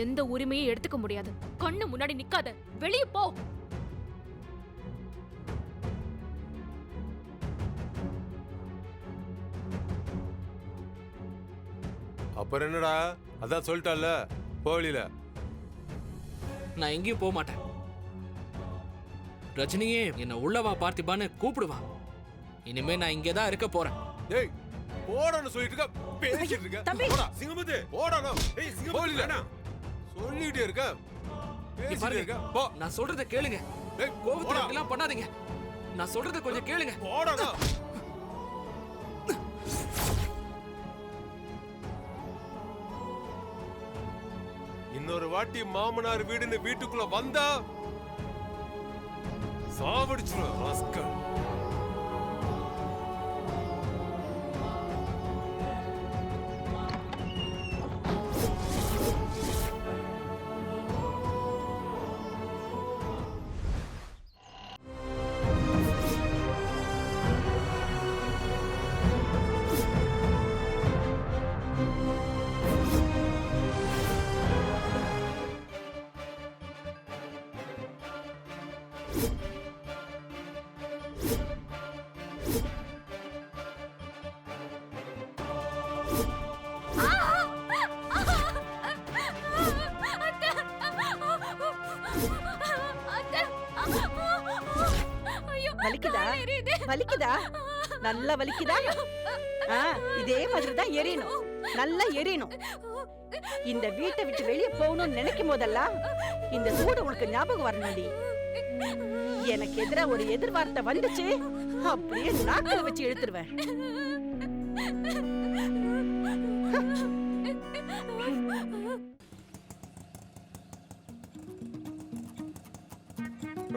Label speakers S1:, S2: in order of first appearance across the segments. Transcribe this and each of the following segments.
S1: எந்த உரிமையும் எடுத்துக்க முடியாது. கண்ணு முன்னாடி நிக்காத, வெளிய போ.
S2: அப்புறம் என்னடா, அதான் சொல்லிட்டால போலில.
S3: நான் எங்கேயும் போக மாட்டேன். ரஜினியே என்ன உள்ளவா பார்த்திபான்னு கூப்பிடுவா. இனிமே நான் இங்கதான் இருக்க போறேன்.
S2: டேய் போடன்னு சொல்லிட்டு இருக்க, பேசிட்டு இருக்க.
S4: தம்பி.
S2: போடா சிங்கமுத்து, போடா. ஏய் சிங்கமுத்து சொல்லிட்டே இருக்க, பேசிட்டே இருக்க. போ.
S3: நான் சொல்றத கேளுங்க.
S2: டேய்
S3: கோவத்துல எல்லாம் பண்ணாதீங்க. நான் சொல்றத கொஞ்சம் கேளுங்க.
S2: போடா. இன்னொரு வாட்டி மாமனார் வீடுன்னு வீட்டுக்குள்ள வந்தா சாவடிச்சிரும் ராஸ்கல்.
S4: வலிக்குதா? வலிக்குதா? நல்லா வலிக்குதா? இதே மாதிரிதான் எரியணும், நல்லா எரியணும். இந்த வீட்டை விட்டு வெளியே போகணும்னு நினைக்கும் போதெல்லாம் இந்த சூடு உனக்கு ஞாபகம் வரணும்டி. எனக்கு எதிரா ஒரு எதிர்வார்த்தை வந்துச்சு, அப்படியே நாக்கில வச்சு இழுத்துருவேன்.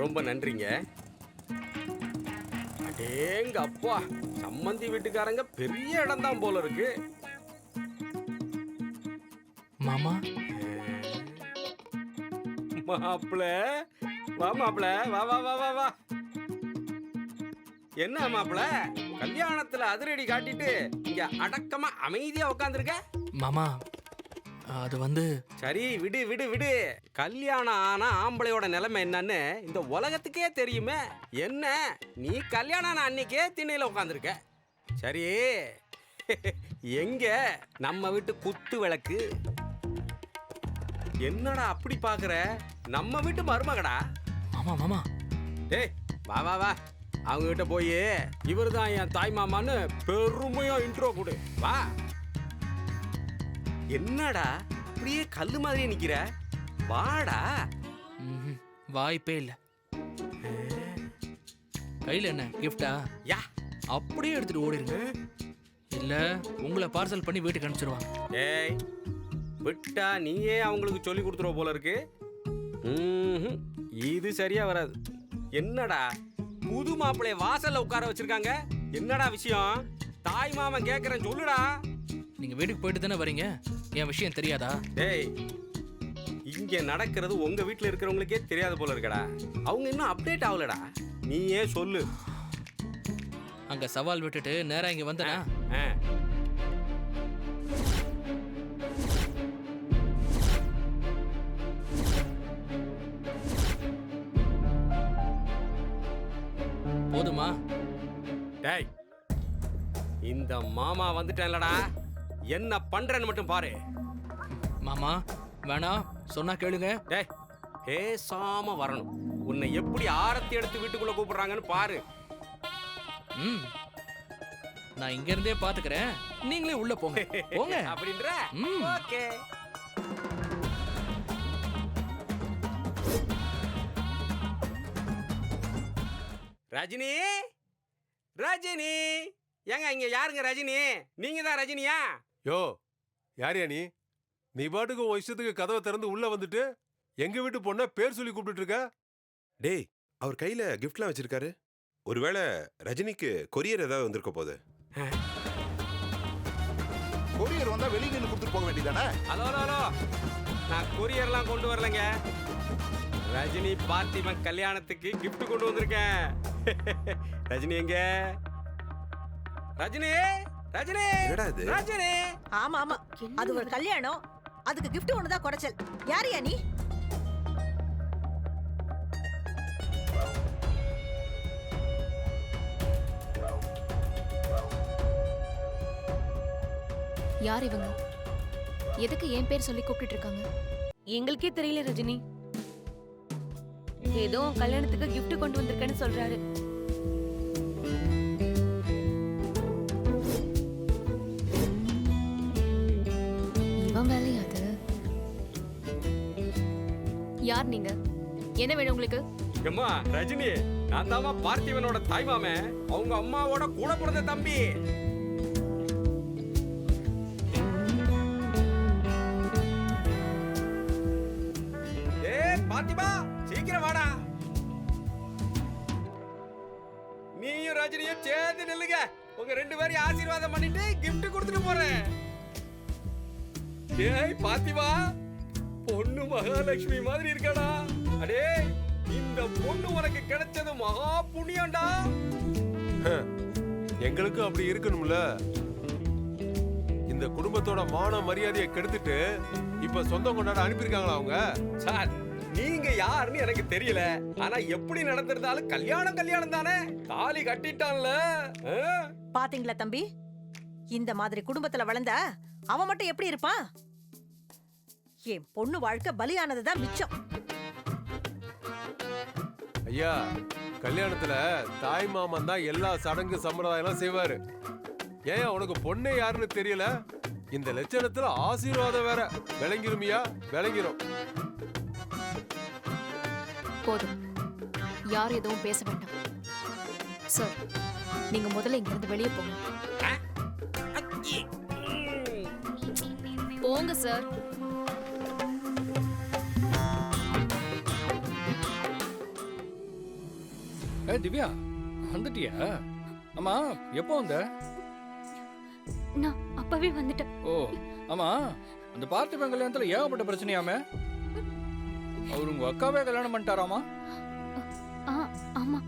S5: ரொம்ப நன்றிங்க. அடேங்க அப்பா, சம்மந்தி வீட்டுக்காரங்க பெரிய இடம் தான் போல இருக்கு.
S3: மாமா
S5: மாப்பிள வா, மாப்பிள வா வா வா வா வா. என்ன மாப்பிள, கல்யாணத்துல அதிரடி காட்டிட்டு இங்க அடக்கமா அமைதியா உட்காந்துருக்க?
S3: மாமா அது வந்து
S5: சரி விடு விடு விடு. கல்யாணம் ஆனா ஆம்பளையோட நிலைமை என்னன்னு இந்த உலகத்துக்கே தெரியுமே. என்ன நீ கல்யாணம் ஆன அன்னைக்கே திண்ணையில உட்காந்துருக்க. சரி எங்க நம்ம வீட்டு குத்து விளக்கு? என்னடா அப்படி பாக்குற? நம்ம வீட்டு மருமகடா.
S3: மாமா மாமா
S5: டேய் வா வா வா, அவங்க கிட்ட போய் இவரு தான் என் தாய் மாமான்னு பெருமையா இன்ட்ரோ கொடு. வா. என்னடா அப்படியே கல்லு மாதிரியே நிக்கிற? வாடா.
S3: வாய்ப்பே இல்ல. கையில என்ன கிஃப்டா?
S5: யா
S3: அப்படியே எடுத்துட்டு ஓடிருங்க, இல்ல உங்களை பார்சல் பண்ணி வீட்டுக்கு அனுப்பிச்சிருவாங்க.
S5: ஏய் விட்டா நீயே அவங்களுக்கு சொல்லி கொடுத்துருவ போல இருக்கு. இது சரியா வராது. என்னடா புது மாப்பிள்ளைய வாசல்ல உட்கார வச்சிருக்காங்க, என்னடா விஷயம்? தாய் மாமன் கேக்குறேன் சொல்லுடா.
S3: நீங்க வீட்டுக்கு போயிட்டு தானே வரீங்க, என் விஷயம் தெரியாதா?
S5: டேய் இங்க நடக்கிறது உங்க வீட்டுல இருக்கிறவங்களுக்கே தெரியாது போல இருக்கடா. அவங்க இன்னும் அப்டேட் ஆகலடா, நீயே சொல்லு.
S3: அங்க சவால் விட்டுட்டு நேரா இங்க வந்தனா போதுமா?
S5: டேய் இந்த மாமா வந்துட்டேன்லடா, என்ன பண்றேன்னு மட்டும் பாரு.
S3: மாமா வேணாம், சொன்னா கேளுங்க.
S5: டேய் பேசாம வரணும். உன்னை எப்படி ஆரத்தி எடுத்து வீட்டுக்குள்ள கூப்பிடுறாங்கன்னு பாரு.
S3: நான் இங்க இருந்தே பாத்துக்கிறேன், நீங்களே உள்ள போங்க. போங்க
S5: அப்படின்ற. ஓகே. ரஜினி ரஜினி, ஏங்க இங்க யாருங்க ரஜினி? நீங்க தான் ரஜினியா?
S2: யோ யாரியா நீ? நீ பாட்டுக்கு உன் இஷ்டத்துக்கு கதவை திறந்து உள்ள வந்துட்டு எங்க வீட்டு பொண்ண பேர் சொல்லி கூப்பிட்டு இருக்க.
S6: டேய் அவர் கையில கிஃப்ட்லாம் வச்சிருக்காரு. ஒருவேளை ரஜினிக்கு கொரியர் ஏதாவது வந்திருக்க போகுது.
S7: கொரியர் வந்தா வெளியில கொடுத்துட்டு போக வேண்டியதானே?
S5: ஹலோ ஹலோ, நான் கொரியர்லாம் கொண்டு வரலங்க. ரஜினி பார்த்திபன் கல்யாணத்துக்கு கிஃப்ட் கொண்டு வந்திருக்கேன். ரஜினி எங்க? ரஜினி ரஜினி
S6: என்னடா இது?
S5: ரஜினி.
S4: ஆமா ஆமா, அது ஒரு கல்யாணம்.
S8: அதுக்கு gift ஒண்ணுதான் குறைச்சல். யாரையா நீ?
S1: யார் இவங்க? எதுக்கு என் பேர் சொல்லி கூப்பிட்டு இருக்காங்க?
S9: எங்களுக்கே தெரியல ரஜினி. ஏதோ கல்யாணத்துக்கு gift கொண்டு வந்திருக்கேன்னு சொல்றாரு.
S1: இவன் வேலையா அது? யார் நீங்க? என்ன வேணும் உங்களுக்கு?
S5: அம்மா ரஜினி, நான் தாமா பார்த்திபனோட தாய்மாமே, அவங்க அம்மாவோட கூட பிறந்த தம்பி. பார்த்திபா, சீக்கிரம் வாடா. நீயும் ரஜினியும் சேர்ந்து நில்லுங்க. உங்க 2 பேரையும் ஆசீர்வாதம் பண்ணிட்டு gift கொடுத்துட்டு போறேன். ஏய் பார்த்திபா, பொண்ணு மகாலட்சுமி மாதிரி இருக்காடா. அடே, இந்த பொண்ணு உனக்கு கிடைச்சது மகா புண்ணியம்டா.
S2: எங்களுக்கும் அப்படி இருக்கணும்ல. இந்த குடும்பத்தோட மான மரியாதையை கெடுத்துட்டு இப்ப சொந்தம் கொண்டாட அனுப்பியிருக்காங்களா அவங்க?
S5: சார், நீங்க யாருன்னு எனக்கு தெரியல. ஆனா எப்படி நடந்திருந்தாலும் கல்யாணம் தானே. தாலி கட்டிட்டான்ல.
S8: பாத்தீங்களா தம்பி, இந்த மாதிரி குடும்பத்துல வளர்ந்தா அவன் மட்டும் எப்படி இருப்பான்? என் பொண்ணு வாழ்க்கை பலியானதுதான் மிச்சம்.
S2: ஐயா, கல்யாணத்துல தாய் மாமன் தான் எல்லா சடங்கு சம்பிரதாயம் செய்வாரு. ஏன் உனக்கு பொண்ணே யாருன்னு தெரியல? இந்த லட்சணத்துல ஆசீர்வாதம் வேற. விளங்கிருமியா? விளங்கிரும்.
S1: போதும், யாரும் எதுவும் பேச வேண்டாம். சார், நீங்க முதல்ல இங்க இருந்து வெளியே போங்க. போங்க சார்.
S3: திவ்யா, வந்துட்டியா? ஆமா, எப்போ வந்த?
S1: நான் அப்பவே வந்துட்டேன்.
S3: ஓ, ஆமா, அந்த பார்த்திபன் கல்யாணத்துல ஏகப்பட்ட பிரச்சனையாமே. அவரு உங்க அக்காவே கல்யாணம் பண்ணிட்டாராமா?
S1: ஆமா.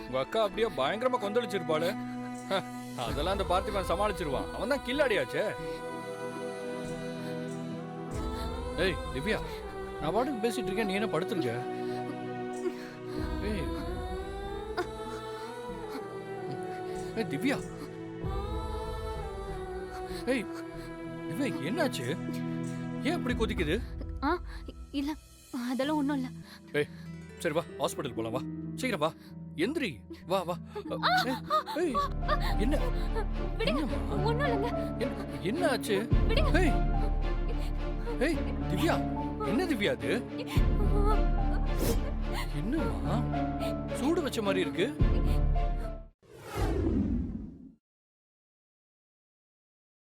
S3: உங்க அக்கா அப்படியே பயங்கரமா கொந்தளிச்சிருப்பாளு. அதெல்லாம் அந்த பார்த்திபன் சமாளிச்சிருவான். அவன் தான் கில்லாடியாச்சே. ஏய் திவ்யா, நான் பாட்டுக்கு பேசிட்டு இருக்கேன், நீ என்ன படுத்துருக்க? ஏய் திவ்யா, ஏய் திவ்யா, என்னாச்சு? ஏன் இப்படி கொதிக்குது?
S1: இல்ல, அதெல்லாம் ஒண்ணும் இல்ல.
S3: ஏய் சரி வா, ஹாஸ்பிடல் போலாம், வா சீக்கிரம் வா, எந்திரி, வா வா. ஏய் என்ன?
S1: ஒண்ணும் இல்லங்க.
S3: என்ன ஆச்சு? ஏய் ஏய் திவ்யா, என்ன திவ்யா அது? என்னம்மா சூடு வச்ச மாதிரி இருக்கு?